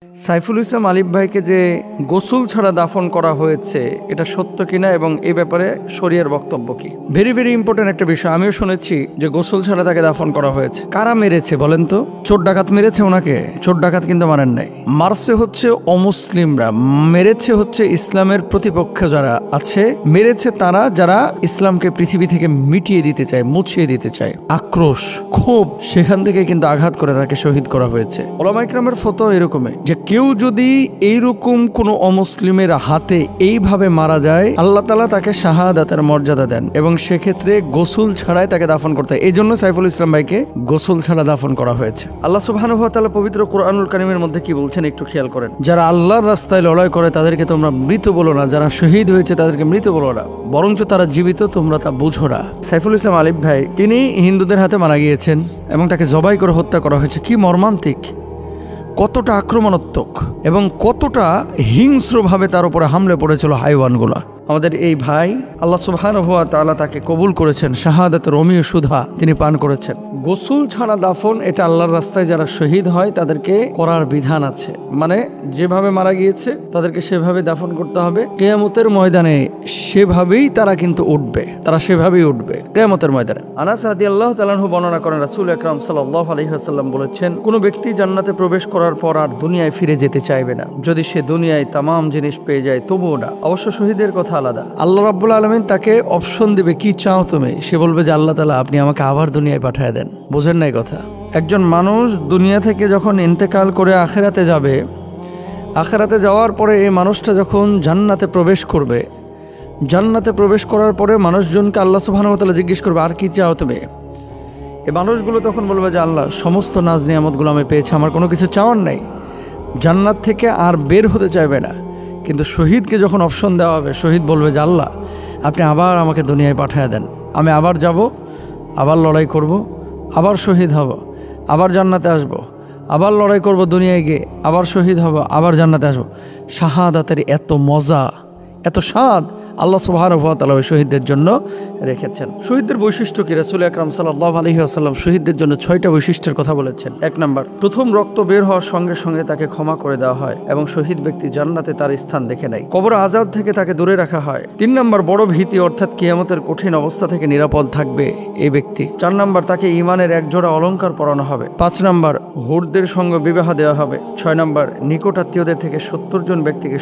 সাইফুল ইসলাম আলিফ ভাইকে যে গোসল ছাড়া দাফন করা হয়েছে এটা সত্য কিনা এবং এই ব্যাপারে শরিয়ার বক্তব্য কি? ভেরি ভেরি ইম্পর্টেন্ট একটা বিষয়। আমিও শুনেছি যে গোসল ছাড়া তাকে দাফন করা হয়েছে। কারা মেরেছে বলেন তো? চোর ডাকাত মেরেছে ওনাকে? চোর ডাকাত কিন্তু মারেন নাই। মারছে হচ্ছে অমুসলিমরা, মেরেছে হচ্ছে ইসলামের প্রতিপক্ষ যারা আছে, মেরেছে তারা যারা ইসলামকে পৃথিবী থেকে মিটিয়ে দিতে চায়, মুছিয়ে দিতে চায়। আক্রোশ, ক্ষোভ, সেখান থেকে কিন্তু আঘাত করে তাকে শহীদ করা হয়েছে। ওলামা ইকরামের ফতোয়া এরকমই যে কেউ যদি এইরকম কোনো অমুসলিমের হাতে এইভাবে মারা যায়, আল্লাহ তাআলা তাকে শাহাদাতের মর্যাদা দেন এবং সেক্ষেত্রে গোসল ছাড়াই তাকে দাফন করতে হয়। এই জন্য সাইফুল ইসলাম ভাইকে গোসল ছাড়া দাফন করা হয়েছে। আল্লাহ সুবহানাহু ওয়া তাআলা পবিত্র কোরআনুল কারীমের মধ্যে কি বলছেন একটু খেয়াল করেন। যারা আল্লাহর রাস্তায় লড়াই করে তাদেরকে তোমরা মৃত বলো না, যারা শহীদ হয়েছে তাদেরকে মৃত বলো না, বরঞ্চ তারা জীবিত, তোমরা তা বুঝো না। সাইফুল ইসলাম আলিফ ভাই তিনি হিন্দুদের হাতে মারা গিয়েছেন এবং তাকে জবাই করে হত্যা করা হয়েছে। কি মর্মান্তিক, কতটা আক্রমণাত্মক এবং কতটা হিংস্রভাবে তার উপরে হামলে পড়েছিল হাইওয়ানগুলা। আমাদের এই ভাই আল্লাহ সুবহানাহু ওয়া তাআলা তাকে কবুল করেছেন, শাহাদাতের রমিয় সুধা তিনি পান করেছেন। গোসল ছাড়া দাফন এটা আল্লাহর রাস্তায় যারা শহীদ হয় তাদেরকে করার বিধান আছে, মানে যেভাবে মারা গিয়েছে তাদেরকে সেভাবে দাফন করতে হবে। কিয়ামতের ময়দানে সেভাবেই তারা কিন্তু উঠবে, তারা সেভাবেই উঠবে কিয়ামতের ময়দানে। আনাস রাদিয়াল্লাহু তাআলা আনহু বর্ণনা করেন রাসূল আকরাম সাল্লাল্লাহু আলাইহি ওয়াসাল্লাম বলেছেন, কোনো ব্যক্তি জান্নাতে প্রবেশ করার পর আর দুনিয়ায় ফিরে যেতে চাইবে না। যদি সে দুনিয়ায় তামাম জিনিস পেয়ে যায় তবুও না। অবশ্য শহীদের কথা আলাদা। আল্লাহ রাব্বুল আলামিন তাকে অপশন দিবে, কি চাও তুমি? সে বলবে যে আল্লাহ তাআলা আপনি আমাকে আবার দুনিয়ায় পাঠিয়ে দেন। বোঝেন নাই কথা? একজন মানুষ দুনিয়া থেকে যখন ইন্তেকাল করে আখিরাতে যাবে, আখিরাতে যাওয়ার পরে এই মানুষটা যখন জান্নাতে প্রবেশ করবে, জান্নাতে প্রবেশ করার পরে মানুষজনকে আল্লাহ সুবহানাহু ওয়া তাআলা জিজ্ঞেস করবে আর কি চাও তুমি? এই মানুষগুলো তখন বলবে যে আল্লাহ সমস্ত নাজ নিয়ামতগুলো আমি পেয়েছি, আমার কোনো কিছু চাওয়ার নাই। জান্নাত থেকে আর বের হতে চাইবে না। কিন্তু শহীদকে যখন অপশন দেওয়া হবে, শহীদ বলবে যে আল্লাহ আপনি আবার আমাকে দুনিয়ায় পাঠিয়ে দেন, আমি আবার যাব, আবার লড়াই করব, আবার শহীদ হব, আবার জান্নাতে আসব, আবার লড়াই করব দুনিয়ায় গিয়ে, আবার শহীদ হব, আবার জান্নাতে আসব। শাহাদাতের এত মজা, এত স্বাদ আল্লাহ সুবহানাহু ওয়া তাআলা শহীদদের জন্য রেখেছেন। শহীদদের বৈশিষ্ট্য কি? রাসূল আকরাম সাল্লাল্লাহু আলাইহি ওয়াসাল্লাম শহীদদের জন্য 6টা বৈশিষ্ট্যের কথা বলেছেন। 1 নাম্বার, প্রথম রক্ত বের হওয়ার সঙ্গে সঙ্গে তাকে ক্ষমা করে দেওয়া হয় এবং শহীদ ব্যক্তি জান্নাতে তার স্থান দেখে নেয়। কবর আযাব থেকে তাকে দূরে রাখা হয়। 3 নাম্বার, বড় ভীতি অর্থাৎ কিয়ামতের কঠিন অবস্থা থেকে নিরাপদ থাকবে এই ব্যক্তি। 4 নাম্বার, তাকে ঈমানের এক জোড়া অলংকার পরানো হবে। 5 নাম্বার, হুরদের সঙ্গে বিবাহ দেওয়া হবে। 6 নাম্বার, নিকট আত্মীয়দের থেকে 70 জন ব্যক্তিকে